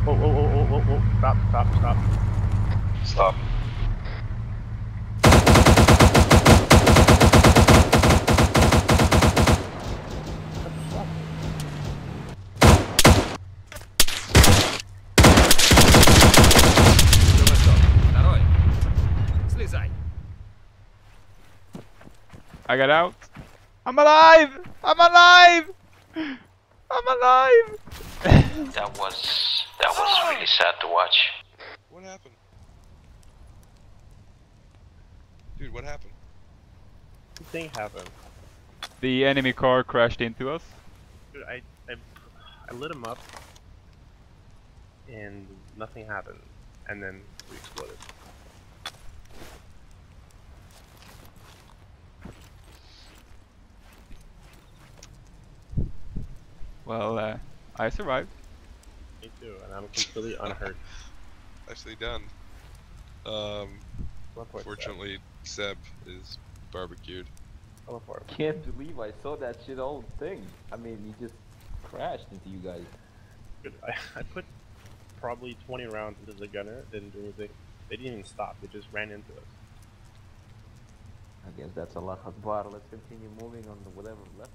Whoa, whoa, whoa, whoa, whoa, whoa. Stop, stop, stop. Stop. What the fuck? Второй. Слезай. I got out. I'm alive! I'm alive! I'm alive! That was really sad to watch. What happened? Dude, what happened? Thing happened. The enemy car crashed into us. Dude, I lit him up, and nothing happened, and then we exploded. Well, I survived. Me too, and I'm completely unhurt. Nicely done. 1.7. Fortunately, Seb is barbecued. Can't believe I saw that shit whole thing. I mean, he just crashed into you guys. Dude, I put probably 20 rounds into the gunner, didn't do anything. They didn't even stop, they just ran into us. I guess that's Allah Akbar. Let's continue moving on to whatever left.